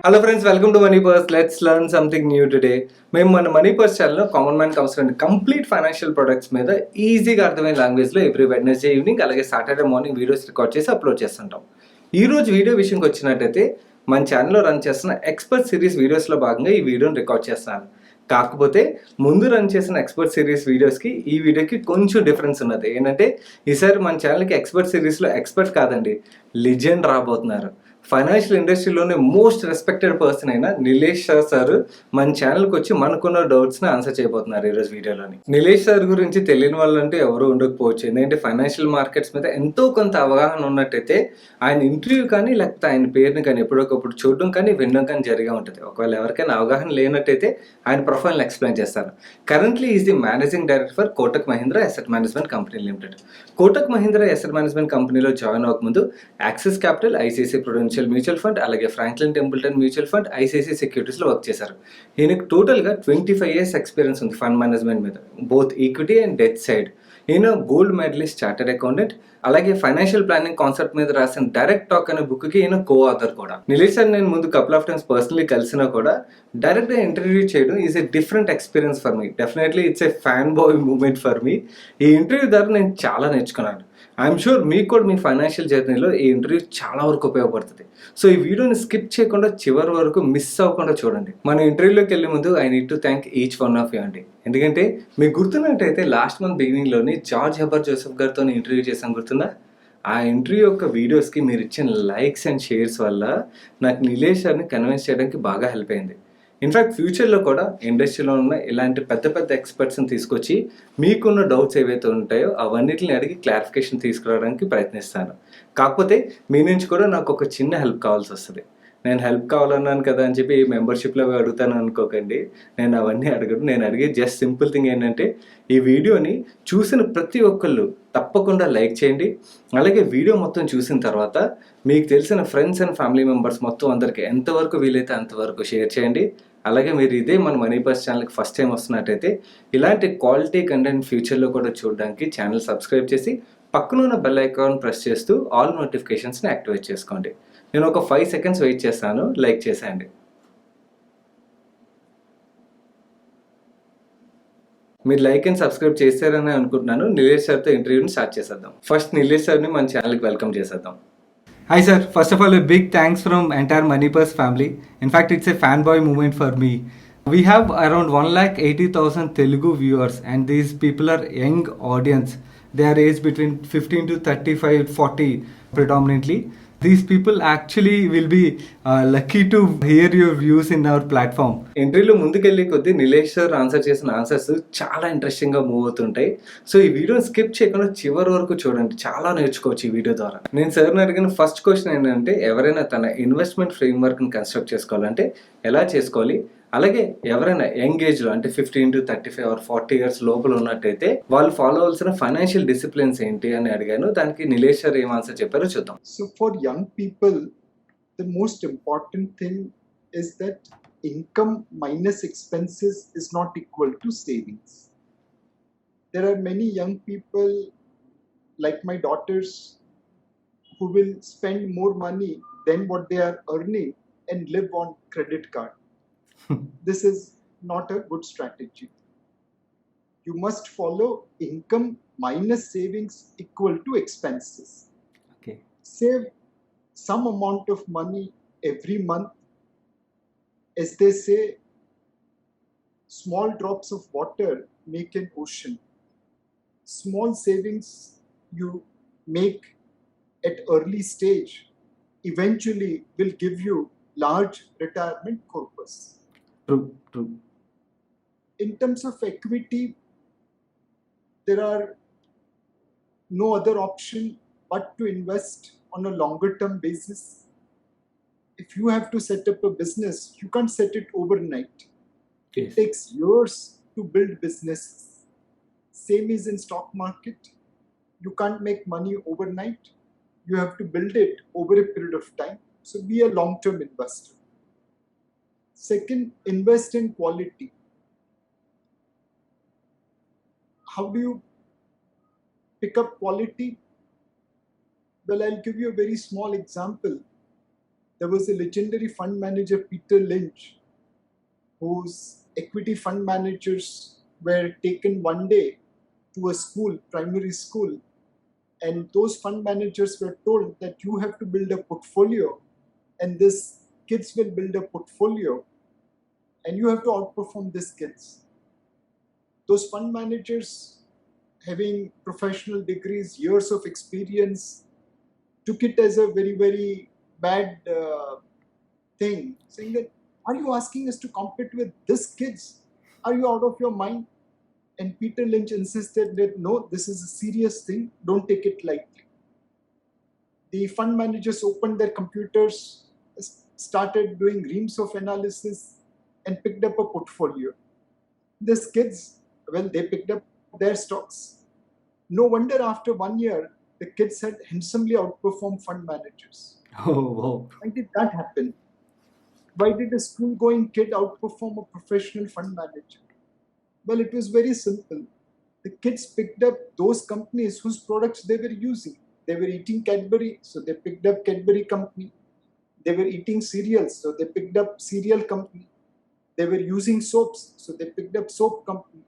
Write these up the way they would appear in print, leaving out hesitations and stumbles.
Hello friends, welcome to money purse. Let's learn something new today. మేము మన money purse ఛానల్లో common మ్యాన్కి అవసరమైన complete financial products మీద ఈజీగా అర్థమైన లాంగ్వేజ్లో ఎవ్రీ వెడ్నెస్డే ఈవినింగ్ అలాగే సాటర్డే మార్నింగ్ వీడియోస్ రికార్డ్ చేసి అప్లోడ్ చేస్తుంటాం. ఈ రోజు వీడియో విషయంకి వచ్చినట్టయితే మన ఛానల్లో రన్ చేస్తున్న ఎక్స్పర్ట్ సిరీస్ వీడియోస్లో భాగంగా ఈ వీడియోని రికార్డ్ చేస్తున్నాను. కాకపోతే ముందు రన్ చేసిన ఎక్స్పర్ట్ సిరీస్ వీడియోస్కి ఈ వీడియోకి కొంచెం డిఫరెన్స్ ఉన్నది. ఏంటంటే ఈసారి మన ఛానల్కి ఎక్స్పర్ట్ సిరీస్లో ఎక్స్పర్ట్ కాదండి, లిజెండ్ రాబోతున్నారు. ఫైనాన్షియల్ ఇండస్ట్రీలోనే మోస్ట్ రెస్పెక్టెడ్ పర్సన్ అయిన నిలేష్ సార్ మన ఛానల్కి వచ్చి మనకున్న డౌట్స్ని ఆన్సర్ చేయబోతున్నారు ఈరోజు వీడియోలోని. నిలేష్ సార్ గురించి తెలియని వాళ్ళంటే ఎవరు ఉండకపోవచ్చు, ఎందుకంటే ఫైనాన్షియల్ మార్కెట్స్ మీద ఎంతో కొంత అవగాహన ఉన్నట్టయితే ఆయన ఇంటర్వ్యూ కానీ లేకపోతే ఆయన పేరుని కానీ ఎప్పుడొకప్పుడు చూడడం కానీ వినడం కానీ జరిగే ఉంటుంది. ఒకవేళ ఎవరికైనా అవగాహన లేనట్టయితే ఆయన ప్రొఫైల్ని ఎక్స్ప్లెయిన్ చేస్తారు. Currently is the managing director for Kotak Mahindra asset management company limited. Kotak Mahindra asset management కంపెనీలో జాయిన్ అవ్వకముందు Axis capital, ICICI prudential mutual fund అలాగే Franklin Templeton mutual fund, ICICI సెక్యూరిటీస్లో వర్క్ చేశారు. ఈయనకి టోటల్గా 25 years ఎక్స్పీరియన్స్ ఉంది ఫండ్ మేనేజ్మెంట్ మీద, both equity and debt side. ఈయన గోల్డ్ మెడలిస్ట్ చార్టెడ్ అకౌంటెంట్, అలాగే ఫైనాన్షియల్ ప్లానింగ్ కాన్సెప్ట్ మీద రాసిన డైరెక్ట్ టాక్ అనే బుక్కి ఈయన కో ఆథర్ కూడా. నిలేష్ సార్ నేను ముందు కపుల్ ఆఫ్ టైమ్స్ పర్సనలీ కలిసినా కూడా డైరెక్ట్గా ఇంటర్వ్యూ చేయడం is a different experience for me. Definitely it's a fan boy moment for me. ఈ ఇంటర్వ్యూ ద్వారా నేను చాలా నేర్చుకున్నాను. ఐఎమ్ షూర్ మీకు కూడా మీ ఫైనాన్షియల్ జర్నీలో ఈ ఇంటర్వ్యూ చాలా వరకు ఉపయోగపడుతుంది. సో ఈ వీడియోని స్కిప్ చేయకుండా చివరి వరకు మిస్ అవ్వకుండా చూడండి. మన ఇంటర్వ్యూలోకి వెళ్ళే ముందు I need to thank each one of you అండి. ఎందుకంటే మీకు గుర్తున్నట్టయితే last month బిగినింగ్లోని George Heber Joseph గారితో ఇంటర్వ్యూ చేసాం, గుర్తుందా? ఆ ఇంటర్వ్యూ యొక్క వీడియోస్కి మీరు ఇచ్చిన లైక్స్ అండ్ షేర్స్ వల్ల నాకు నిలేష్ సార్ని కన్విన్స్ చేయడానికి బాగా హెల్ప్ అయింది. ఇన్ఫ్యాక్ట్ ఫ్యూచర్లో కూడా ఇండస్ట్రీలో ఉన్న ఇలాంటి పెద్ద పెద్ద ఎక్స్పర్ట్స్ని తీసుకొచ్చి మీకున్న డౌట్స్ ఏవైతే ఉంటాయో అవన్నిటిని అడిగి క్లారిఫికేషన్ తీసుకురావడానికి ప్రయత్నిస్తాను. కాకపోతే మీ నుంచి కూడా నాకు ఒక చిన్న హెల్ప్ కావాల్సి వస్తుంది. నేను హెల్ప్ కావాలన్నాను కదా అని చెప్పి మెంబర్షిప్లో అడుగుతాను అనుకోకండి. నేను అవన్నీ అడగను. నేను అడిగే జస్ట్ సింపుల్ థింగ్ ఏంటంటే ఈ వీడియోని చూసిన ప్రతి ఒక్కళ్ళు తప్పకుండా లైక్ చేయండి. అలాగే వీడియో మొత్తం చూసిన తర్వాత మీకు తెలిసిన ఫ్రెండ్స్ అండ్ ఫ్యామిలీ మెంబర్స్ మొత్తం అందరికీ ఎంతవరకు వీలైతే అంతవరకు షేర్ చేయండి. అలాగే మీరు ఇదే మన మనీ పర్స్ ఛానల్కి ఫస్ట్ టైం వస్తున్నట్టయితే ఇలాంటి క్వాలిటీ కంటెంట్ ఫ్యూచర్లో కూడా చూడడానికి ఛానల్ సబ్స్క్రైబ్ చేసి పక్కన ఉన్న బెల్ ఐకాన్ ప్రెస్ చేస్తూ ఆల్ నోటిఫికేషన్స్ని యాక్టివేట్ చేసుకోండి. నేను ఒక 5 seconds వెయిట్ చేస్తాను, లైక్ చేసేయండి. మీరు లైక్ అండ్ సబ్స్క్రైబ్ చేస్తారని అనుకుంటున్నాను. నిలేష్ సార్తో ఇంటర్వ్యూని స్టార్ట్ చేసేద్దాం. ఫస్ట్ నిలేష్ సార్ని మన ఛానల్కి వెల్కమ్ చేసేద్దాం. Hi sir, first of all a big thanks from entire Moneypurse family. In fact, it's a fanboy moment for me. We have around 1,80,000 Telugu viewers and these people are young audience. They are aged between 15 to 35, 40 predominantly. These people actually will be lucky to hear your views in our platform. ఇంటర్వ్యూలో ముందుకెళ్ళి కొద్దీ Nilesh sir answer చేసిన answers చాలా ఇంట్రెస్టింగ్గా move అవుతుంటాయి. So ఈ వీడియోని skip చేయకుండా చివరి వరకు చూడండి, చాలా నేర్చుకోవచ్చు ఈ వీడియో ద్వారా. నేను సార్ని అడిగిన ఫస్ట్ క్వశ్చన్ ఏంటంటే ఎవరైనా తన ఇన్వెస్ట్మెంట్ ఫ్రేమ్వర్క్ని కన్స్ట్రక్ట్ చేసుకోవాలంటే ఎలా చేసుకోవాలి, అలాగే ఎవరైనా యంగ్ ఏజ్లో అంటే 15 to 35 or 40 years లోపల ఉన్నట్టయితే వాళ్ళు ఫాలో అవ్వాల్సిన ఫైనాన్షియల్ డిసిప్లిన్స్ ఏంటి అని అడిగాను. దానికి నిలేష్ సార్ ఏం ఆన్సర్ చెప్పారో చూద్దాం. So for young people, the most important thing is that income minus expenses is not equal to savings. There are many young people like my daughters who will spend more money than what they are earning and live on credit card. This is not a good strategy. You must follow income minus savings equal to expenses. Okay. Save some amount of money every month. As they say, small drops of water make an ocean. Small savings you make at early stage eventually will give you large retirement corpus. True. In terms of equity, there are no other option but to invest on a longer term basis. If you have to set up a business, you can't set it overnight. Yes. It takes years to build businesses. Same is in stock market. You can't make money overnight. You have to build it over a period of time. So be a long-term investor. Second, invest in quality. How do you pick up quality? Well, I'll give you a very small example. There was a legendary fund manager, Peter Lynch, whose equity fund managers were taken one day to a school, primary school, and those fund managers were told that you have to build a portfolio, and this kids will build a portfolio, and you have to outperform these kids. Those fund managers, having professional degrees, years of experience, took it as a very, very bad thing, saying that, are you asking us to compete with these kids? Are you out of your mind? And Peter Lynch insisted that no, this is a serious thing, don't take it lightly. The fund managers opened their computers, started doing reams of analysis, and picked up a portfolio. These kids, well, they picked up their stocks. No wonder after 1 year, the kids had handsomely outperformed fund managers. Oh, wow. Why did that happen? Why did a school going kid outperform a professional fund manager? Well, it was very simple. The kids picked up those companies whose products they were using. They were eating Cadbury, so they picked up Cadbury company. They were eating cereals, so they picked up cereal company. They were using soaps, so they picked up soap company.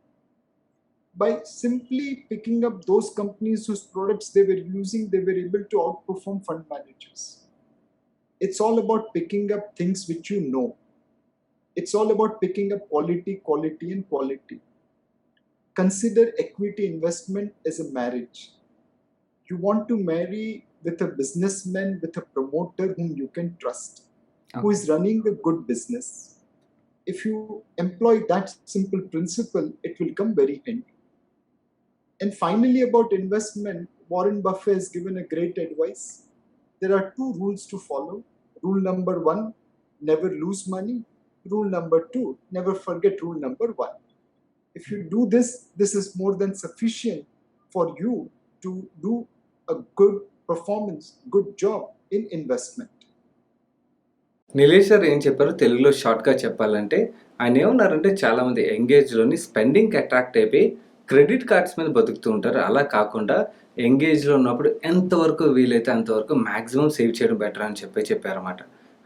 By simply picking up those companies whose products they were using, they were able to outperform fund managers. It's all about picking up things which you know. It's all about picking up quality, quality, and quality. Consider equity investment as a marriage. You want to marry with a businessman, with a promoter whom you can trust, who is running a good business. If you employ that simple principle, it will come very handy. And finally, about investment, Warren Buffett has given a great advice. There are 2 rules to follow. Rule number 1, never lose money. Rule number 2, never forget rule number 1. If you do this, this is more than sufficient for you to do a good performance, good job in investment. Nilesh గారు ఏం చెప్పారో తెలుగులో షార్ట్గా చెప్పాలంటే ఆయన ఏమన్నారంటే చాలామంది ఎంగేజ్లోని స్పెండింగ్కి attract అయిపోయి క్రెడిట్ కార్డ్స్ మీద బతుకుతూ ఉంటారు. అలా కాకుండా ఎంగేజ్లో ఉన్నప్పుడు ఎంతవరకు వీలైతే అంతవరకు మ్యాక్సిమం సేవ్ చేయడం బెటర్ అని చెప్పారన్నమాట.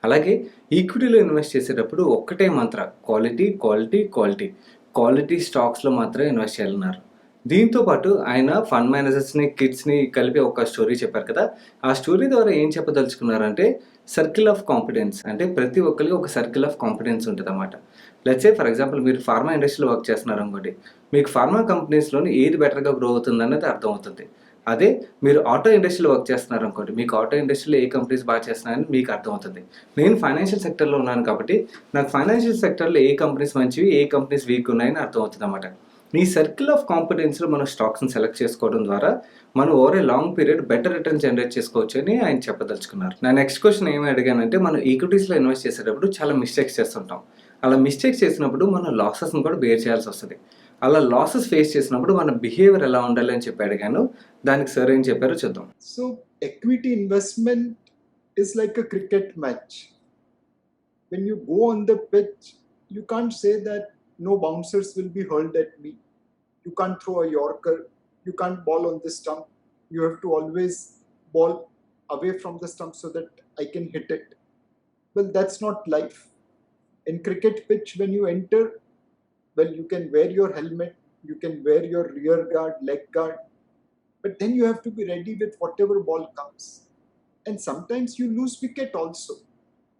అలాగే ఈక్విటీలో ఇన్వెస్ట్ చేసేటప్పుడు ఒక్కటే మంత్ర, క్వాలిటీ క్వాలిటీ క్వాలిటీ. క్వాలిటీ స్టాక్స్లో మాత్రమే ఇన్వెస్ట్ చేయాలన్నారు. దీంతో పాటు ఆయన ఫండ్ మేనేజర్స్ని, కిడ్స్ని కలిపి ఒక స్టోరీ చెప్పారు కదా. ఆ స్టోరీ ద్వారా ఏం చెప్పదలుచుకున్నారంటే సర్కిల్ ఆఫ్ కాంపిటెన్స్, అంటే ప్రతి ఒక్కరికి ఒక సర్కిల్ ఆఫ్ కాంపిటెన్స్ ఉంటుంది అన్నమాట. లెట్స్ సే ఫర్ ఎగ్జాంపుల్ మీరు ఫార్మా ఇండస్ట్రీలో వర్క్ చేస్తున్నారు అనుకోండి, మీకు ఫార్మా కంపెనీస్లోని ఏది బెటర్గా గ్రో అవుతుంది అనేది అర్థమవుతుంది. అదే మీరు ఆటో ఇండస్ట్రీలో వర్క్ చేస్తున్నారు అనుకోండి, మీకు ఆటో ఇండస్ట్రీలో ఏ కంపెనీస్ బాగా చేస్తున్నాయని మీకు అర్థమవుతుంది. నేను ఫైనాన్షియల్ సెక్టర్లో ఉన్నాను కాబట్టి నాకు ఫైనాన్షియల్ సెక్టర్లో ఏ కంపెనీస్ మంచివి, ఏ కంపెనీస్ వీక్ ఉన్నాయని అర్థమవుతుంది అన్నమాట. ఈ సర్కిల్ ఆఫ్ కాంపిటెన్స్లో మనం స్టాక్స్ని సెలెక్ట్ చేసుకోవడం ద్వారా మనం over a long period better return generate చేసుకోవచ్చు అని ఆయన చెప్పదలుచుకున్నారు. నా నెక్స్ట్ క్వశ్చన్ ఏమి అడిగానంటే, మనం ఈక్విటీస్లో ఇన్వెస్ట్ చేసేటప్పుడు చాలా మిస్టేక్స్ చేస్తుంటాం. అలా మిస్టేక్స్ చేసినప్పుడు మనం లాసెస్ని కూడా బేర్ చేయాల్సి వస్తుంది. అలా లాసెస్ ఫేస్ చేసినప్పుడు మన బిహేవియర్ ఎలా ఉండాలి అని చెప్పి అడిగాను. దానికి సార్ ఏం చెప్పారో చూద్దాం. So equity investment is like a cricket match. When you go on the pitch, you can't say that no bouncers will be hurled at me. You can't throw a Yorker. You can't ball on the stump. You have to always ball away from the stump so that I can hit it. Well, that's not life. In cricket pitch, when you enter, well, you can wear your helmet, you can wear your rear guard, leg guard, but then you have to be ready with whatever ball comes. And sometimes you lose wicket also.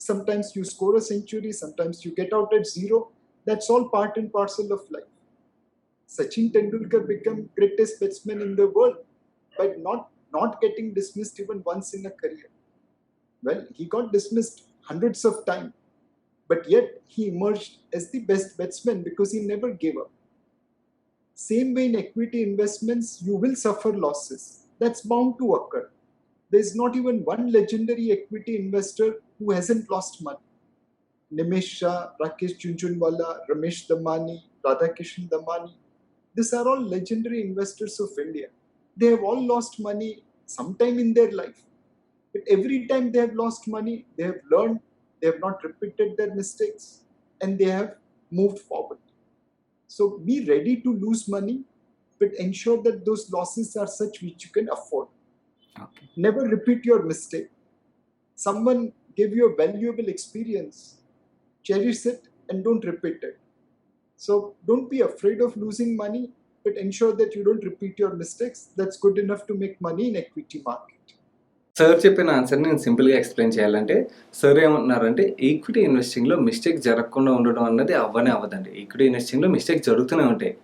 Sometimes you score a century, sometimes you get out at 0. That's all part and parcel of life. Sachin Tendulkar became greatest batsman in the world by not getting dismissed even once in a career. Well, he got dismissed hundreds of times, but yet he emerged as the best batsman because he never gave up. Same way in equity investments, you will suffer losses. That's bound to occur. There's not even one legendary equity investor who hasn't lost money. Nimesh Shah, Rakesh Jhunjhunwala, Ramesh Damani, Radhakishan Damani, these are all legendary investors of India. They have all lost money sometime in their life. But every time they have lost money, they have learned, they have not repeated their mistakes, and they have moved forward. So be ready to lose money, but ensure that those losses are such which you can afford. Okay. Never repeat your mistake. Someone gave you a valuable experience. Cherish it and don't repeat it. So don't be afraid of losing money, but ensure that you don't repeat your mistakes. That's good enough to make money in equity market. Sir చెప్పిన ఆన్సర్ని నేను సింపుల్గా explain చేయాలంటే sir ఏమంటున్నారంటే equity ఇన్వెస్టింగ్లో mistake జరగకుండా ఉండడం అన్నది అవ్వదండి. ఈక్విటీ ఇన్వెస్టింగ్లో మిస్టేక్ జరుగుతూనే ఉంటాయి.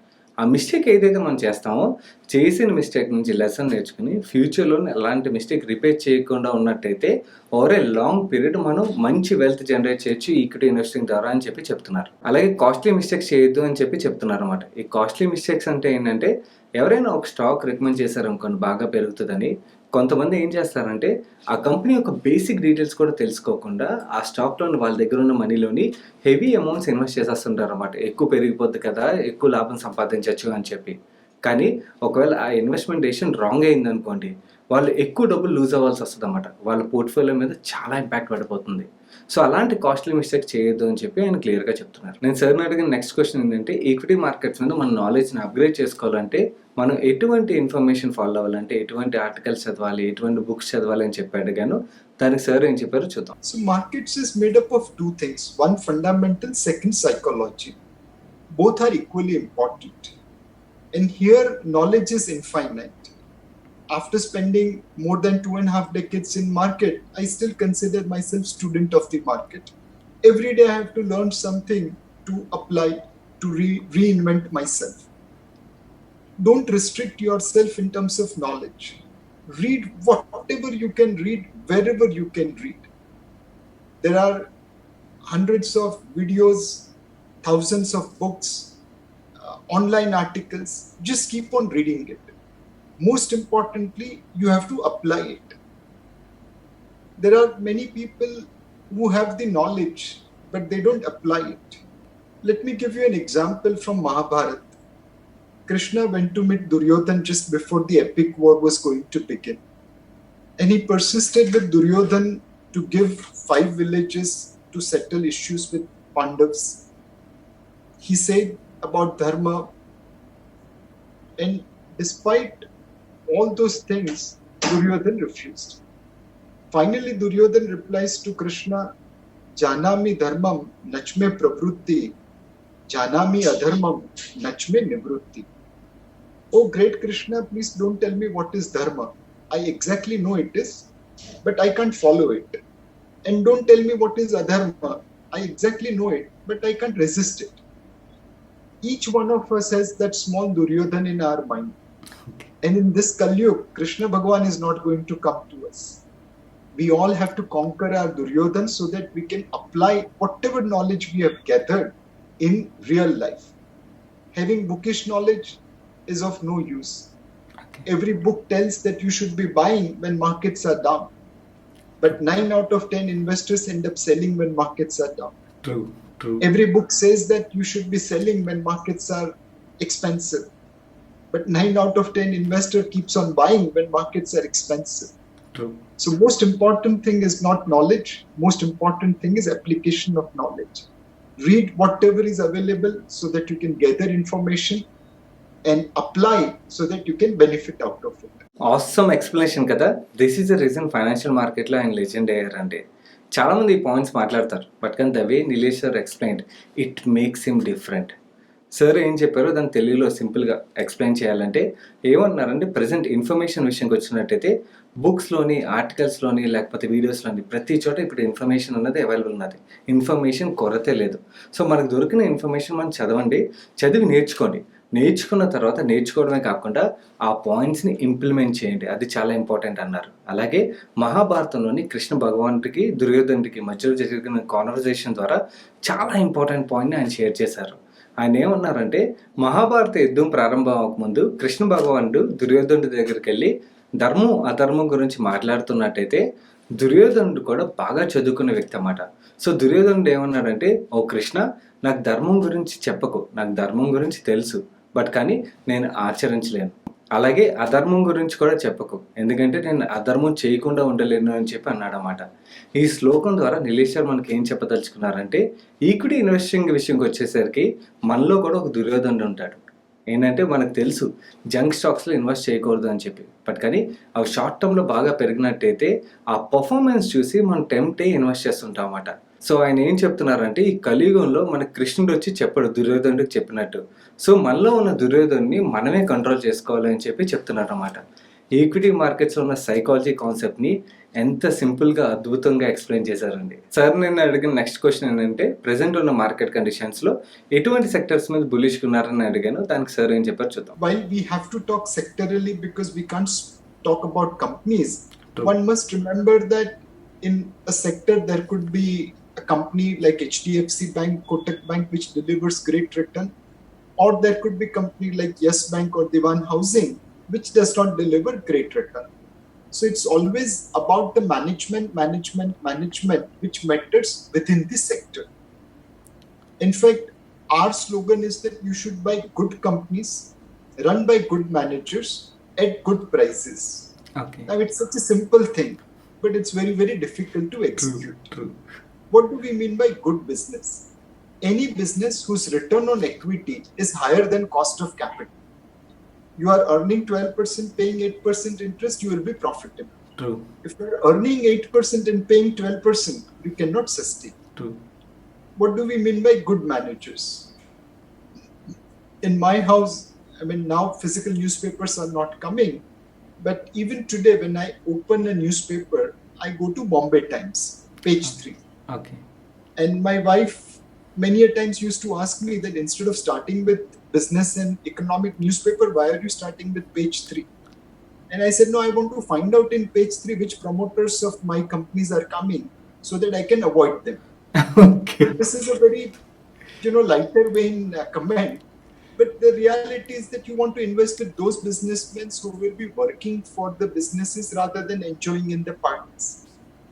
ఆ మిస్టేక్ ఏదైతే మనం చేస్తామో చేసిన మిస్టేక్ నుంచి లెసన్ నేర్చుకుని ఫ్యూచర్లో ఎలాంటి మిస్టేక్ రిపీట్ చేయకుండా ఉన్నట్టయితే ఓవర్ ఏ లాంగ్ పీరియడ్ మనం మంచి వెల్త్ జనరేట్ చేయొచ్చు ఈక్విటీ ఇన్వెస్టింగ్ ద్వారా అని చెప్పి చెప్తున్నారు. అలాగే కాస్ట్లీ మిస్టేక్స్ చేయొద్దు అని చెప్పి చెప్తున్నారు అనమాట. ఈ కాస్ట్లీ మిస్టేక్స్ అంటే ఏంటంటే ఎవరైనా ఒక స్టాక్ రికమెండ్ చేశారనుకోండి బాగా పెరుగుతుందని, కొంతమంది ఏం చేస్తారంటే ఆ కంపెనీ యొక్క బేసిక్ డీటెయిల్స్ కూడా తెలుసుకోకుండా ఆ స్టాక్లోని వాళ్ళ దగ్గర ఉన్న మనీలోని హెవీ అమౌంట్స్ ఇన్వెస్ట్ చేసేస్తుంటారు అన్నమాట. ఎక్కువ పెరిగిపోద్ది కదా, ఎక్కువ లాభం సంపాదించవచ్చు అని చెప్పి. కానీ ఒకవేళ ఆ ఇన్వెస్ట్మెంట్ డెసిషన్ రాంగ్ అయింది అనుకోండి, వాళ్ళు ఎక్కువ డబ్బులు లూజ్ అవ్వాల్సి వస్తుంది అన్నమాట. వాళ్ళ పోర్ట్ఫోలియో మీద చాలా ఇంపాక్ట్ పడిపోతుంది. సో అలాంటి కాస్ట్లీ మిస్టేక్ చేయొద్దు అని చెప్పి ఆయన క్లియర్గా చెప్తున్నారు. నేను సార్ని అడిగిన నెక్స్ట్ క్వశ్చన్ ఏంటంటే ఈక్విటీ మార్కెట్స్ మీద మన నాలెడ్జ్ని అప్గ్రేడ్ చేసుకోవాలంటే మనం ఎటువంటి ఇన్ఫర్మేషన్ ఫాలో అవ్వాలంటే ఎటువంటి ఆర్టికల్స్ చదవాలి, ఎటువంటి బుక్స్ చదవాలి అని చెప్పి అడిగాను. దానికి సార్ ఏం చెప్పారో చూద్దాం. So markets is made up of two things. One fundamental, second psychology. Both are equally important. And here knowledge is infinite. After spending more than 2.5 decades in market, I still consider myself student of the market. Every day I have to learn something to apply, to reinvent myself. Don't restrict yourself in terms of knowledge. Read whatever you can read, wherever you can read. There are hundreds of videos, thousands of books, online articles. Just keep on reading it. Most importantly, you have to apply it. There are many people who have the knowledge, but they don't apply it. Let me give you an example from Mahabharata. Krishna went to meet Duryodhan just before the epic war was going to begin. And he persisted with Duryodhan to give 5 villages to settle issues with Pandavas. He said about dharma, and despite all those things, Duryodhan refused. Finally, Duryodhan replies to Krishna, Janami dharmam nachme pravrutti, janami adharmam nachme nivrutti. Oh great Krishna, please don't tell me what is dharma. I exactly know it is, but I can't follow it. And don't tell me what is adharma. I exactly know it, but I can't resist it. Each one of us has that small Duryodhan in our mind. And in this Kalyug, Krishna Bhagavan is not going to come to us. We all have to conquer our Duryodhan so that we can apply whatever knowledge we have gathered in real life. Having bookish knowledge is of no use. Okay. Every book tells that you should be buying when markets are down. But 9 out of 10 investors end up selling when markets are down. True. Every book says that you should be selling when markets are expensive. But 9 out of 10 investor keeps on buying when markets are expensive. True. So most important thing is not knowledge. Most important thing is application of knowledge. Read whatever is available so that you can gather information and apply so that you can benefit out of it. Awesome explanation కదా. This is the reason financial మార్కెట్లో ఆయన legend అయ్యారండి. చాలామంది ఈ points మాట్లాడతారు, but కానీ the way Nilesh sir explained it makes him different. Sir ఏం చెప్పారో దాన్ని తెలుగులో సింపుల్గా ఎక్స్ప్లెయిన్ చేయాలంటే ఏమన్నారంటే ప్రజెంట్ ఇన్ఫర్మేషన్ విషయంకి వచ్చినట్టయితే బుక్స్లోని, ఆర్టికల్స్లోని, లేకపోతే వీడియోస్లోని ప్రతి చోట ఇప్పుడు ఇన్ఫర్మేషన్ అన్నది అవైలబుల్ ఉన్నది. ఇన్ఫర్మేషన్ కొరతే లేదు. సో మనకు దొరికిన ఇన్ఫర్మేషన్ మనం చదవండి, చదివి నేర్చుకోండి. నేర్చుకున్న తర్వాత నేర్చుకోవడమే కాకుండా ఆ పాయింట్స్ని ఇంప్లిమెంట్ చేయండి, అది చాలా ఇంపార్టెంట్ అన్నారు. అలాగే మహాభారతంలోని కృష్ణ భగవానుడికి దుర్యోధనుడికి మధ్యలో జరిగిన కాన్వర్జేషన్ ద్వారా చాలా ఇంపార్టెంట్ పాయింట్ని ఆయన షేర్ చేశారు. ఆయన ఏమన్నారంటే మహాభారత యుద్ధం ప్రారంభం అవ్వకముందు కృష్ణ భగవానుడు దుర్యోధనుడి దగ్గరికి వెళ్ళి ధర్మం అధర్మం గురించి మాట్లాడుతున్నట్టయితే దుర్యోధనుడు కూడా బాగా చదువుకున్న వ్యక్తి అన్నమాట. సో దుర్యోధనుడు ఏమన్నాడంటే, ఓ కృష్ణ, నాకు ధర్మం గురించి చెప్పకు, నాకు ధర్మం గురించి తెలుసు, బట్ కానీ నేను ఆచరించలేను. అలాగే అధర్మం గురించి కూడా చెప్పకు, ఎందుకంటే నేను అధర్మం చేయకుండా ఉండలేను అని చెప్పి అన్నాడన్నమాట. ఈ శ్లోకం ద్వారా నిలేష్ గారు మనకి ఏం చెప్పదలుచుకున్నారంటే ఈక్విటీ ఇన్వెస్టింగ్ విషయంకి వచ్చేసరికి మనలో కూడా ఒక దుర్యోధనుడు ఉంటాడు. ఏంటంటే మనకు తెలుసు జంక్ స్టాక్స్‌లో ఇన్వెస్ట్ చేయకూడదు అని చెప్పి. బట్ కానీ అవి షార్ట్ టర్మ్‌లో బాగా పెరిగినట్టయితే ఆ పర్ఫార్మెన్స్ చూసి మనం టెంప్ట్ అయ్యి ఇన్వెస్ట్ చేస్తుంటాం అన్నమాట. సో ఆయన ఏం చెప్తున్నారంటే ఈ కలియుగంలో మనకు కృష్ణుడు వచ్చి చెప్పాడు దుర్యోధనుడికి చెప్పినట్టు. సో మనలో ఉన్న దుర్యోధనుడిని మనమే కంట్రోల్ చేసుకోవాలి అని చెప్పి చెప్తున్నారన్నమాట. ఈక్విటీ మార్కెట్స్‌లో ఉన్న సైకాలజీ కాన్సెప్ట్‌ని ఎంత సింపుల్‌గా, అద్భుతంగా ఎక్స్‌ప్లెయిన్ చేశారండి. సార్ నేను అడిగిన నెక్స్ట్ క్వెషన్ ఏంటంటే ప్రెజెంట్ ఉన్న మార్కెట్ కండిషన్స్‌లో ఎటువంటి సెక్టర్స్ మీద బుల్లిష్‌గా ఉన్నారని అడిగాను. దానికి సార్ ఏం చెప్పారో చూద్దాం. While we have to talk sectorally because we can't talk about companies, True. one must remember that in a sector there could be a company like HDFC Bank, Kotak Bank, which delivers great return, or there could be company like Yes Bank or Diwan Housing, which does not deliver great return. So it's always about the management, which matters within the sector. In fact, our slogan is that you should buy good companies, run by good managers at good prices. Okay. Now, it's such a simple thing, but it's very, very difficult to execute. True. What do we mean by good business? Any business whose return on equity is higher than cost of capital. You are earning 12%, paying 8% interest, you will be profitable. True. If you are earning 8% and paying 12%, you cannot sustain. True. What do we mean by good managers? In my house, I mean, now physical newspapers are not coming, but even today, when I open a newspaper, I go to Bombay Times, page 3. Okay. And my wife many a times used to ask me that instead of starting with business and economic newspaper, why are you starting with page 3? And I said, no, I want to find out in page 3 which promoters of my companies are coming so that I can avoid them. Okay. This is a very, lighter vein comment. But the reality is that you want to invest with those businessmen who will be working for the businesses rather than enjoying in the parties,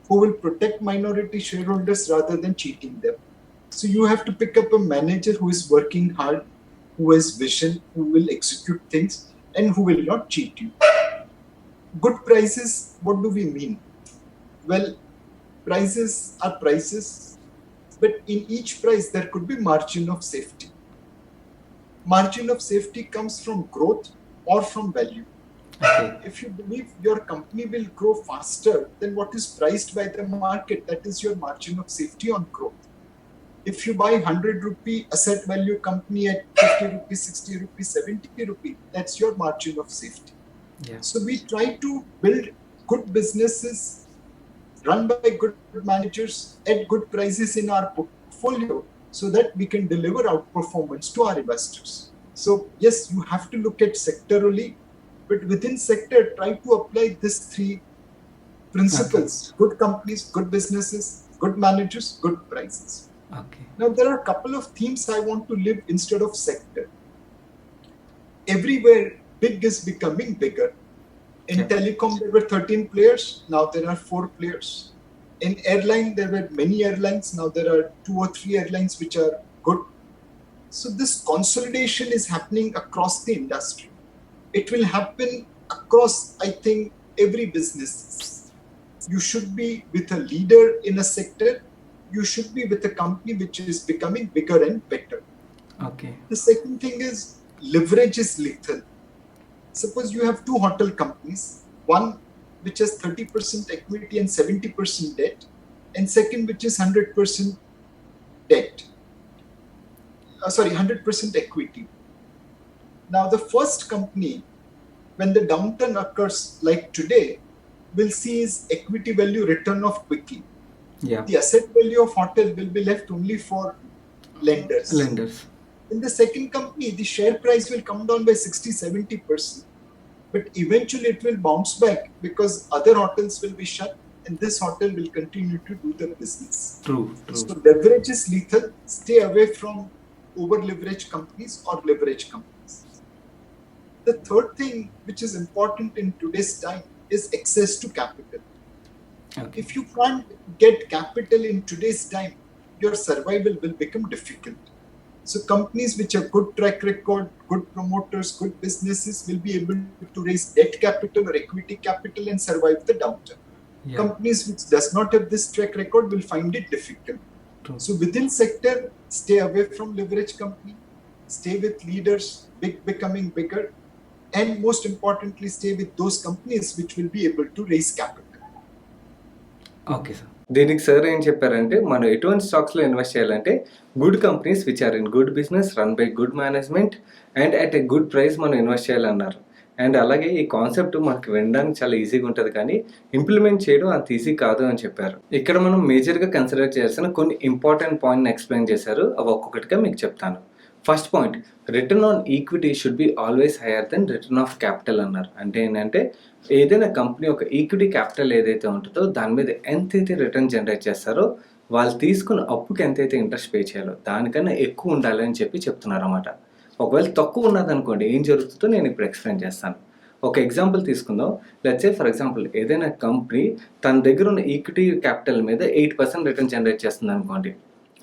who will protect minority shareholders rather than cheating them. So you have to pick up a manager who is working hard, who has vision, who will execute things, and who will not cheat you. Good prices, what do we mean? Well, prices are prices, but in each price there could be margin of safety. Margin of safety comes from growth or from value. Okay. If you believe your company will grow faster than what is priced by the market, that is your margin of safety on growth. If you buy 100 rupee asset value company at 50 rupees, 60 rupees, 70 rupees, that's your margin of safety. Yeah. So we try to build good businesses run by good managers at good prices in our portfolio so that we can deliver outperformance to our investors. So yes, you have to look at sectorally, but within sector, try to apply these 3 principles: good companies, good businesses, good managers, good prices. Okay. Now, there are a couple of themes I want to live instead of sector. Everywhere, big is becoming bigger. In Yeah. telecom, there were 13 players. Now there are 4 players. In airline, there were many airlines. Now there are 2 or 3 airlines which are good. So this consolidation is happening across the industry. It will happen across, I think, every business. You should be with a leader in a sector. You should be with a company which is becoming bigger and better. Okay. The second thing is leverage is lethal. Suppose you have 2 hotel companies, one which has 30% equity and 70% debt, and second which is 100% debt. 100% equity. Now the first company, when the downturn occurs like today, will see its equity value return off quickly. Yeah. The asset value of hotel will be left only for lenders. Lenders. In the second company, the share price will come down by 60-70%. But eventually it will bounce back because other hotels will be shut and this hotel will continue to do the business. True. True. So leverage is lethal. Stay away from over-leveraged companies or leverage companies. The third thing which is important in today's time is access to capital. Okay. If you can't get capital in today's time, your survival will become difficult. So companies which have good track record, good promoters, good businesses will be able to raise debt capital or equity capital and survive the downturn. Yeah. Companies which does not have this track record will find it difficult. True. So within sector, stay away from leverage company. stay with leaders, becoming bigger, and most importantly, stay with those companies which will be able to raise capital. Okay sir. దీనికి sir ఏం చెప్పారంటే, మనం ఎటువంటి స్టాక్స్‌లో invest చేయాలంటే, good companies which are in good business, run by good management and at a good price మనం invest చేయాలన్నారు. And అలాగే ఈ కాన్సెప్ట్ మనకి వినడానికి చాలా ఈజీగా ఉంటది కానీ, ఇంప్లిమెంట్ చేయడం అంత ఈజీ కాదు అని చెప్పారు. ఇక్కడ మనం మేజర్‌గా కన్సిడర్ చేయాల్సిన కొన్ని ఇంపార్టెంట్ పాయింట్‌ని ఎక్స్‌ప్లెయిన్ చేశారు. అవి ఒక్కొక్కటిగా మీకు చెప్తాను. First point, return on equity should be always higher than return of capital అన్నారు. అంటే ఏంటంటే, ఏదైనా కంపెనీ ఒక ఈక్విటీ క్యాపిటల్ ఏదైతే ఉంటుందో దాని మీద ఎంతైతే రిటర్న్ జనరేట్ చేస్తారో, వాళ్ళు తీసుకున్న అప్పుకి ఎంతైతే ఇంట్రెస్ట్ పే చేయాలో దానికన్నా ఎక్కువ ఉండాలి అని చెప్తున్నారన్నమాట. ఒకవేళ తక్కువ ఉన్నదనుకోండి ఏం జరుగుతుందో నేను ఇప్పుడు ఎక్స్ప్లెయిన్ చేస్తాను. ఒక ఎగ్జాంపుల్ తీసుకుందాం. లెట్స్ సే ఫర్ ఎగ్జాంపుల్ ఏదైనా కంపెనీ తన దగ్గర ఉన్న ఈక్విటీ క్యాపిటల్ మీద 8% రిటర్న్ జనరేట్ చేస్తుంది అనుకోండి.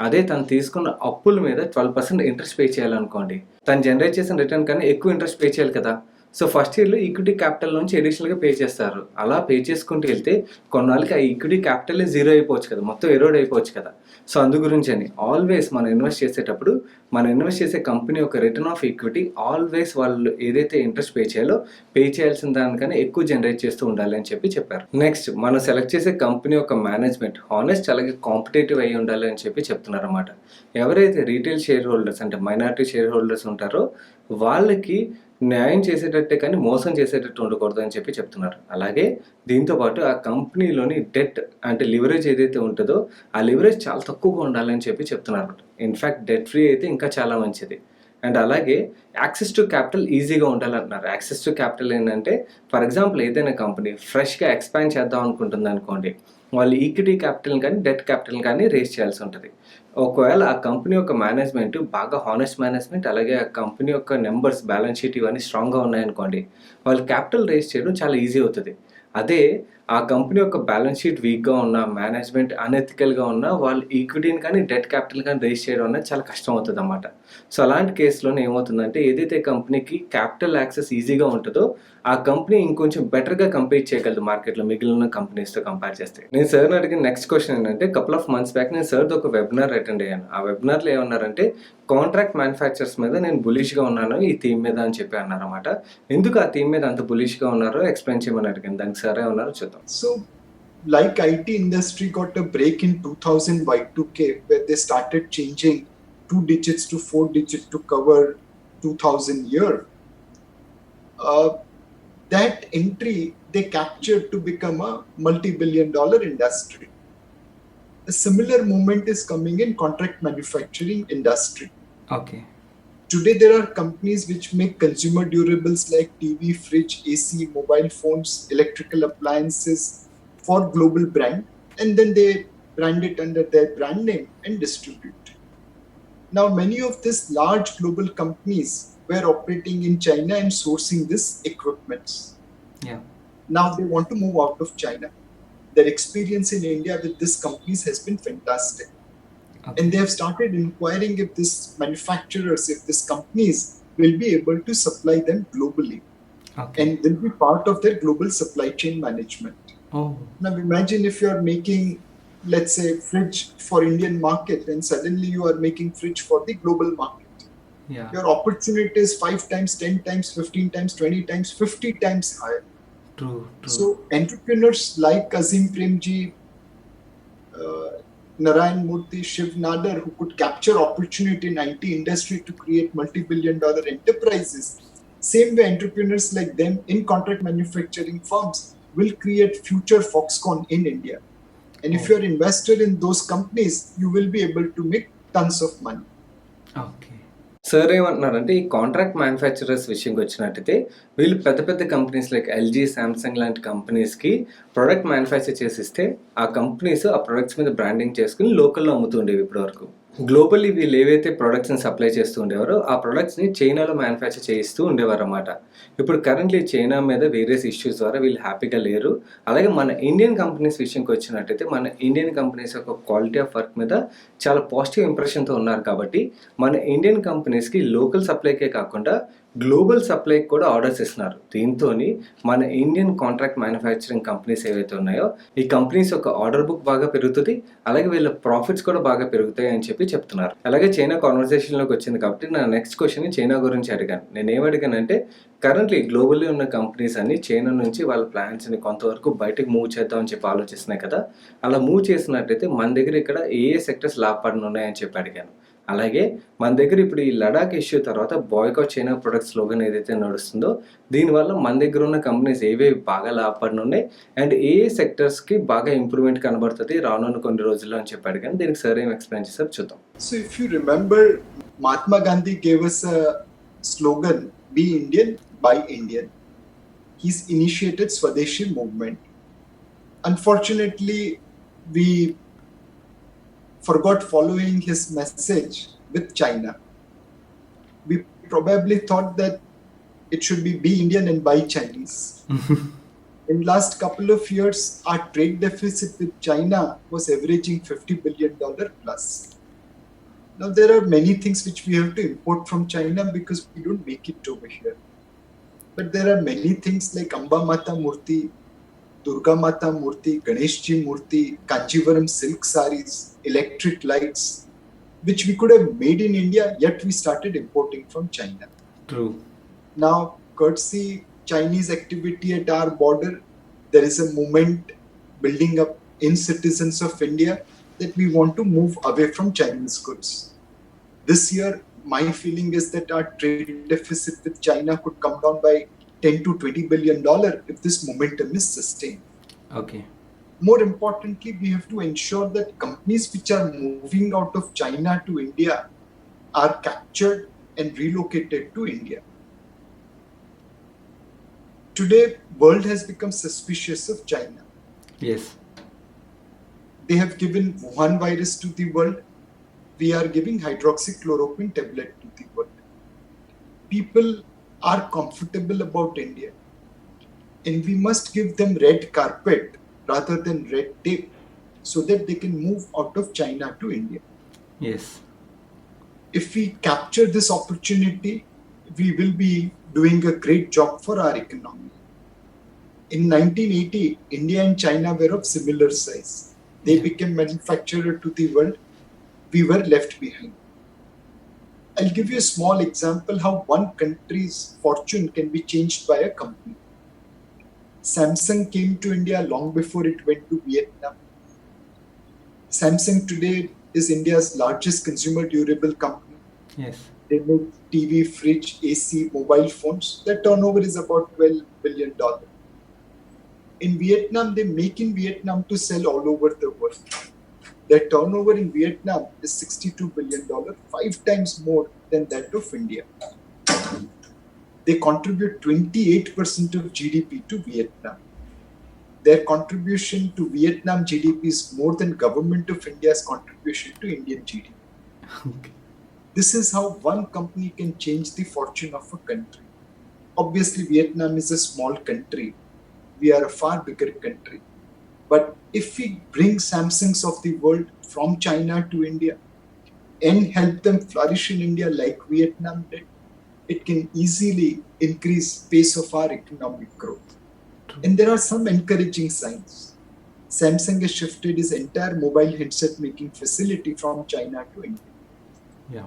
అదే తను తీసుకున్న అప్పుల మీద 12% ఇంట్రెస్ట్ పే చేయాలనుకోండి. తను జనరేట్ చేసిన రిటర్న్ కన్నా ఎక్కువ ఇంట్రెస్ట్ పే చేయాలి కదా! సో ఫస్ట్ ఇయర్‌లో ఈక్విటీ క్యాపిటల్ నుంచి అడిషనల్‌గా పే చేస్తారు. అలా పే చేసుకుంటూ వెళ్తే కొన్నాళ్ళకి ఆ ఈక్విటీ క్యాపిటలే జీరో అయిపోవచ్చు కదా! మొత్తం ఎరోడ్ అయిపోవచ్చు కదా! సో అందు గురించని ఆల్వేస్ మనం ఇన్వెస్ట్ చేసేటప్పుడు మనం ఇన్వెస్ట్ చేసే కంపెనీ యొక్క రిటర్న్ ఆఫ్ ఈక్విటీ ఆల్వేస్ వాళ్ళు ఏదైతే ఇంట్రెస్ట్ పే చేయాలో పే చేయాల్సిన దానికన్నా ఎక్కువ జనరేట్ చేస్తూ ఉండాలి అని చెప్పారు. నెక్స్ట్ మనం సెలెక్ట్ చేసే కంపెనీ యొక్క మేనేజ్మెంట్ హానెస్ట్ అలాగే కాంపిటేటివ్ అయి ఉండాలి అని చెప్తున్నారన్నమాట. ఎవరైతే రీటైల్ షేర్ హోల్డర్స్ అంటే మైనారిటీ షేర్ హోల్డర్స్ ఉంటారో వాళ్ళకి న్యాయం చేసేటట్టే కానీ మోసం చేసేటట్టు ఉండకూడదు అని చెప్తున్నారు. అలాగే దీంతో పాటు ఆ కంపెనీలోని డెట్ అంటే లివరేజ్ ఏదైతే ఉంటుందో ఆ లివరేజ్ చాలా తక్కువగా ఉండాలని చెప్తున్నారు. ఇన్ఫ్యాక్ట్ డెట్ ఫ్రీ అయితే ఇంకా చాలా మంచిది. అండ్ అలాగే యాక్సెస్ టు క్యాపిటల్ ఈజీగా ఉండాలంటున్నారు. యాక్సెస్ టు క్యాపిటల్ ఏంటంటే ఫర్ ఎగ్జాంపుల్ ఏదైనా కంపెనీ ఫ్రెష్గా ఎక్స్పాండ్ చేద్దాం అనుకుంటుంది అనుకోండి, వాళ్ళు ఈక్విటీ క్యాపిటల్ కానీ డెట్ క్యాపిటల్ కానీ రేస్ చేయాల్సి ఉంటుంది. ఒకవేళ ఆ కంపెనీ యొక్క మేనేజ్మెంట్ బాగా హానెస్ట్ మేనేజ్మెంట్ అలాగే ఆ కంపెనీ యొక్క నెంబర్స్ బ్యాలెన్స్ షీట్ ఇవన్నీ స్ట్రాంగ్గా ఉన్నాయనుకోండి, వాళ్ళు క్యాపిటల్ రేస్ చేయడం చాలా ఈజీ అవుతుంది. అదే ఆ కంపెనీ యొక్క బ్యాలెన్స్ షీట్ వీక్గా ఉన్న మేనేజ్మెంట్ అనెథికల్గా ఉన్న వాళ్ళు ఈక్విటీని కానీ డెట్ క్యాపిటల్ కానీ రేస్ చేయడం అనేది చాలా కష్టం అవుతుంది అన్నమాట. సో అలాంటి కేసులోనే ఏమవుతుందంటే ఏదైతే కంపెనీకి క్యాపిటల్ యాక్సెస్ ఈజీగా ఉంటుందో ఆ కంపెనీ ఇంకొంచెం బెటర్గా కంపీట్ చేయగలదు మార్కెట్లో మిగిలిన కంపెనీస్తో కంపేర్ చేస్తే. నేను సార్ని అడిగిన నెక్స్ట్ క్వశ్చన్ ఏంటంటే కపుల్ ఆఫ్ మంత్స్ బ్యాక్ నేను సార్తో ఒక వెబినార్ అటెండ్ అయ్యాను. ఆ వెబినార్లో ఏమన్నారంటే కాంట్రాక్ట్ మ్యానుఫ్యాక్చర్స్ మీద నేను బులిష్గా ఉన్నాను ఈ థీమ్ మీద అని అన్నారన్నమాట. ఎందుకు ఆ థీమ్ మీద అంత బులిష్గా ఉన్నారో ఎక్స్ప్లెయిన్ చేయమని అడిగాను. దానికి సార్ ఏమన్నారో చూద్దాం. So, like IT industry got a break in 2000 Y2K where they started changing 2 digits to 4 digits to cover 2000 year. That entry they captured to become a multi-billion-dollar industry. A similar moment is coming in contract manufacturing industry. Okay. Today there are companies which make consumer durables like TV, fridge, AC, mobile phones, electrical appliances for global brand, and then they brand it under their brand name and distribute. Now many of these large global companies were operating in China and sourcing this equipments. Yeah. Now they want to move out of China. Their experience in India with these companies has been fantastic. Okay. And they have started inquiring if these manufacturers, if these companies will be able to supply them globally. Okay. And will be part of their global supply chain management. Oh. Now imagine if you are making, let's say, fridge for Indian market and suddenly you are making fridge for the global market. Yeah. Your opportunity is 5 times, 10 times, 15 times, 20 times, 50 times higher. True. So entrepreneurs like Azim Premji, Narayan Murthy, Shiv Nadar, who could capture opportunity in IT industry to create multi-billion-dollar enterprises. Same way, entrepreneurs like them in contract manufacturing firms will create future Foxconn in India. And if you are invested in those companies, you will be able to make tons of money. Okay. Sir ఏమంటున్నారంటే ఈ contract manufacturers విషయంకి వచ్చినట్టయితే వీళ్ళు పెద్ద పెద్ద companies like LG, Samsung లాంటి కంపెనీస్కి product manufacture చేసిస్తే ఆ companies ఆ ప్రొడక్ట్స్ మీద బ్రాండింగ్ చేసుకుని లోకల్లో అమ్ముతుండేవి ఇప్పటివరకు. గ్లోబల్లీ వీళ్ళు ఏవైతే ప్రొడక్ట్స్ని సప్లై చేస్తూ ఉండేవారో ఆ ప్రొడక్ట్స్ని చైనాలో మ్యానుఫ్యాక్చర్ చేయిస్తూ ఉండేవారు అన్నమాట. ఇప్పుడు కరెంట్లీ చైనా మీద వేరియస్ ఇష్యూస్ ద్వారా వీళ్ళు హ్యాపీగా లేరు. అలాగే మన ఇండియన్ కంపెనీస్ విషయంకి వచ్చినట్టయితే మన ఇండియన్ కంపెనీస్ యొక్క క్వాలిటీ ఆఫ్ వర్క్ మీద చాలా పాజిటివ్ ఇంప్రెషన్తో ఉన్నారు కాబట్టి మన ఇండియన్ కంపెనీస్కి లోకల్ సప్లైకే కాకుండా గ్లోబల్ సప్లైకి కూడా ఆర్డర్స్ ఇస్తున్నారు. దీంతోని మన ఇండియన్ కాంట్రాక్ట్ మ్యానుఫ్యాక్చరింగ్ కంపెనీస్ ఏవైతే ఉన్నాయో, ఈ కంపెనీస్ యొక్క ఆర్డర్ బుక్ బాగా పెరుగుతది. అలాగే వీళ్ళ ప్రాఫిట్స్ కూడా బాగా పెరుగుతాయి అని చెప్పి చెప్తున్నారు. అలాగే చైనా కాన్వర్సేషన్‌లోకి వచ్చింది కాబట్టి నా నెక్స్ట్ క్వెషన్ చైనా గురించి అడిగాను. నేనేం అడిగానంటే కరెంట్‌లీ గ్లోబల్లీ ఉన్న కంపెనీస్ అన్నీ చైనా నుంచి వాళ్ళ ప్లాంట్స్‌ని కొంతవరకు బయటకి మూవ్ చేద్దాం అని చెప్పి ఆలోచిస్తున్నాయి కదా! అలా మూవ్ చేసినట్టయితే మన దగ్గర ఇక్కడ ఏ సెక్టర్స్ లాభపడనున్నాయని చెప్పి అడిగాను. అలాగే మన దగ్గర ఇప్పుడు ఈ లడాక్ ఇష్యూ తర్వాత బాయ్‌కాట్ చైనా ప్రొడక్ట్స్ స్లోగన్ ఏదైతే నడుస్తుందో, దీనివల్ల మన దగ్గర ఉన్న కంపెనీస్ ఏవేవి బాగా లాభపడనున్నాయి అండ్ ఏ సెక్టర్స్‌కి బాగా ఇంప్రూవ్‌మెంట్ కనబడుతది రానున్న కొన్ని రోజుల్లో అని చెప్పి అడిగాను. దీనికి సార్ ఏం ఎక్స్‌ప్లెయిన్ చేశారో చూద్దాం. So, if you remember, Mahatma Gandhi gave us a slogan, "Be Indian, Buy Indian." He's initiated Swadeshi movement. Unfortunately, we forgot following his message with China. We probably thought that it should be Indian and buy Chinese. In last couple of years, our trade deficit with China was averaging $50 billion plus. Now, there are many things which we have to import from China because we don't make it over here. But there are many things like Amba Mata Murti, Durga Mata Murti, Ganeshji Murti, Kanjivaram silk saris, electric lights, which we could have made in India, yet we started importing from China. True. Now, courtesy Chinese activity at our border, there is a movement building up in citizens of India that we want to move away from Chinese goods. This year, my feeling is that our trade deficit with China could come down by $10 to $20 billion if this momentum is sustained. Okay. More importantly, we have to ensure that companies which are moving out of China to India are captured and relocated to India. Today, world has become suspicious of China. Yes. They have given Wuhan virus to the world. We are giving hydroxychloroquine tablet to the world. People are comfortable about India, and we must give them red carpet rather than red tape so that they can move out of China to India. Yes. If we capture this opportunity, we will be doing a great job for our economy. In 1980, India and China were of similar size. They became manufacturer to the world. We were left behind. I'll give you a small example how one country's fortune can be changed by a company. Samsung came to India long before it went to Vietnam. Samsung today is India's largest consumer durable company. Yes. They make TV, fridge, AC, mobile phones. Their turnover is about $12 billion. In Vietnam, they make in Vietnam to sell all over the world. Their turnover in Vietnam is $62 billion, 5 times more than that of India. They contribute 28% of GDP to Vietnam. Their contribution to Vietnam GDP is more than government of India's contribution to Indian GDP. Okay. This is how one company can change the fortune of a country. Obviously, Vietnam is a small country. We are a far bigger country. But if we bring Samsungs of the world from China to India and help them flourish in India like Vietnam did, it can easily increase pace of our economic growth. True. And there are some encouraging signs. Samsung has shifted its entire mobile handset making facility from China to India. Yeah.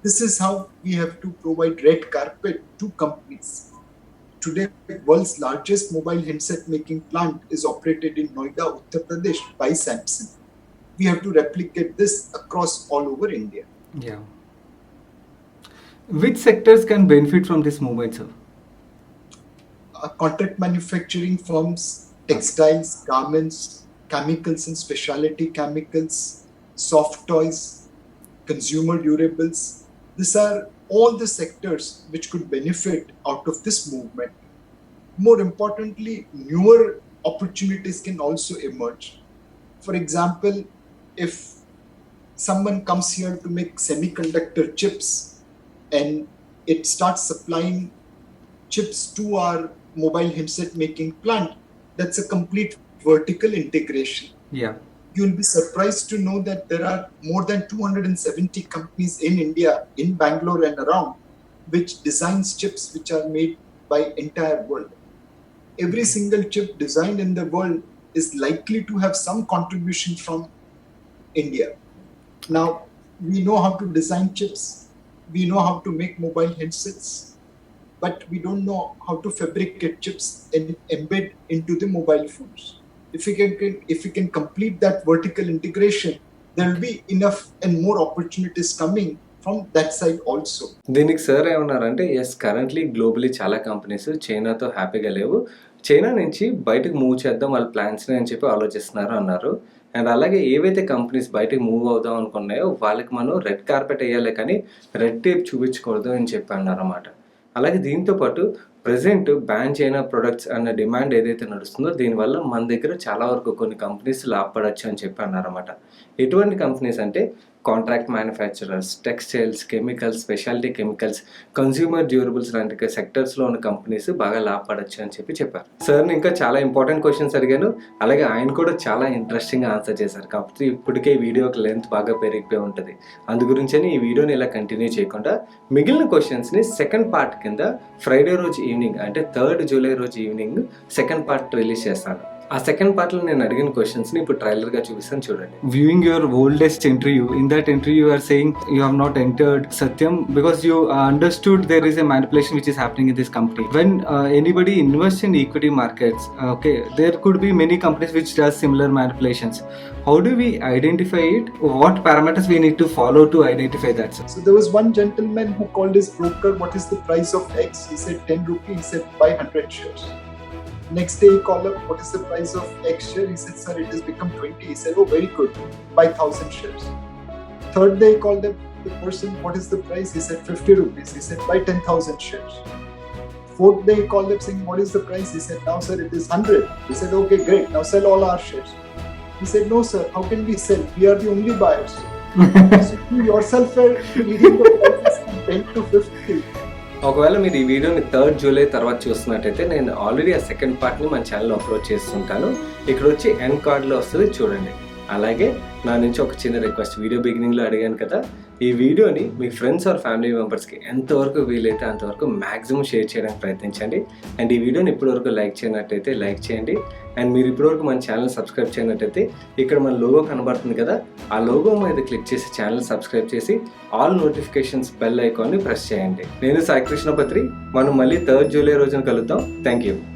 This is how we have to provide red carpet to companies. Today, world's largest mobile handset making plant is operated in Noida, Uttar Pradesh by Samsung. We have to replicate this across all over India. Yeah. Which sectors can benefit from this movement sir? Contract manufacturing firms, textiles, garments, chemicals and specialty chemicals, soft toys, consumer durables. These are all the sectors which could benefit out of this movement. More importantly, newer opportunities can also emerge. For example, if someone comes here to make semiconductor chips and it starts supplying chips to our mobile handset making plant, that's a complete vertical integration. Yeah. You'll be surprised to know that there are more than 270 companies in India, in Bangalore and around, which designs chips which are made by entire world. Every single chip designed in the world is likely to have some contribution from India. Now, we know how to design chips, we know how to make mobile handsets, but we don't know how to fabricate chips and embed into the mobile phones. If we can complete that vertical integration, there will be enough and more opportunities coming from that side also. దీనికి sir ఏమన్నారంటే yes currently globally చాలా companies చైనాతో హ్యాపీగా లేవు, China నుంచి బయటకు move చేద్దాం వాళ్ళ ప్లాన్స్ని అని చెప్పి ఆలోచిస్తున్నారు అన్నారు. అండ్ అలాగే ఏవైతే కంపెనీస్ బయటకు మూవ్ అవుదాం అనుకున్నాయో వాళ్ళకి మనం రెడ్ కార్పెట్ వేయాలి కానీ రెడ్ టేప్ చూపించకూడదు అని చెప్పి అన్నారు అన్నమాట. అలాగే దీంతో పాటు ప్రజెంట్ బ్యాన్ చైనా ప్రొడక్ట్స్ అన్న డిమాండ్ ఏదైతే నడుస్తుందో దీనివల్ల మన దగ్గర చాలా వరకు కొన్ని కంపెనీస్ లాభపడచ్చు అని చెప్పి అన్నారన్నమాట. ఎటువంటి కంపెనీస్ అంటే contract manufacturers, textiles, chemicals, speciality chemicals, consumer durables లాంటి సెక్టర్స్లో ఉన్న కంపెనీస్ బాగా లాభపడచ్చు అని చెప్పి చెప్పారు. సార్ని ఇంకా చాలా ఇంపార్టెంట్ క్వశ్చన్స్ అడిగాను, అలాగే ఆయన కూడా చాలా ఇంట్రెస్టింగ్గా ఆన్సర్ చేశారు. కాకపోతే ఇప్పటికే వీడియోకి లెంత్ బాగా పెరిగిపోయి ఉంటుంది, అందు గురించని ఈ వీడియోని ఇలా కంటిన్యూ చేయకుండా మిగిలిన క్వశ్చన్స్ని సెకండ్ పార్ట్ కింద ఫ్రైడే రోజు ఈవినింగ్ అంటే 3rd జూలై రోజు ఈవినింగ్ సెకండ్ పార్ట్ రిలీజ్ చేస్తాను. ఆ సెకండ్ పార్ట్లో నేను అడిగిన క్వశ్చన్స్ని ఇప్పుడు ట్రైలర్గా చూపిస్తాను చూడండి. Viewing your oldest interview, in that interview you are saying you have not entered Satyam because you understood there is a manipulation which is happening in this company. When anybody invests in equity markets, okay, there could be many companies which does similar manipulations. How do we identify it? What parameters we need to follow to identify that, sir? So there was one gentleman who called his broker, what is the price of X? He said 10 rupees, he said buy 100 shares. Next day he called up, what is the price of X share? He said, sir, it has become 20. He said, oh, very good, buy 1,000 shares. Third day he called up the person, what is the price? He said 50 rupees. He said, buy 10,000 shares. Fourth day he called up saying, what is the price? He said, now sir, it is 100. He said, okay, great, now sell all our shares. He said, no sir, how can we sell? We are the only buyers. So you yourself are leading the prices from 10 to 50. ఒకవేళ మీరు ఈ వీడియోని 3rd July తర్వాత చూస్తున్నట్టయితే నేను already ఆ second పార్ట్ని మన ఛానల్లో అప్లోడ్ చేస్తుంటాను. ఇక్కడ వచ్చి ఎండ్ కార్డ్లో వస్తుంది చూడండి. అలాగే నా నుంచి ఒక చిన్న రిక్వెస్ట్, వీడియో బిగినింగ్లో అడిగాను కదా, ఈ వీడియోని మీ ఫ్రెండ్స్ ఆర్ ఫ్యామిలీ మెంబర్స్కి ఎంతవరకు వీలైతే అంతవరకు మ్యాక్సిమం షేర్ చేయడానికి ప్రయత్నించండి. అండ్ ఈ వీడియోని ఇప్పటివరకు లైక్ చేయనట్టయితే లైక్ చేయండి. అండ్ మీరు ఇప్పటివరకు మన ఛానల్ సబ్స్క్రైబ్ చేయనట్టయితే ఇక్కడ మన లోగో కనబడుతుంది కదా, ఆ లోగో మీద క్లిక్ చేసి ఛానల్ సబ్స్క్రైబ్ చేసి ఆల్ నోటిఫికేషన్స్ బెల్ ఐకాన్ని ప్రెస్ చేయండి. నేను సాయి కృష్ణపత్రి, మనం మళ్ళీ 3rd జూలై రోజున కలుద్దాం. Thank you.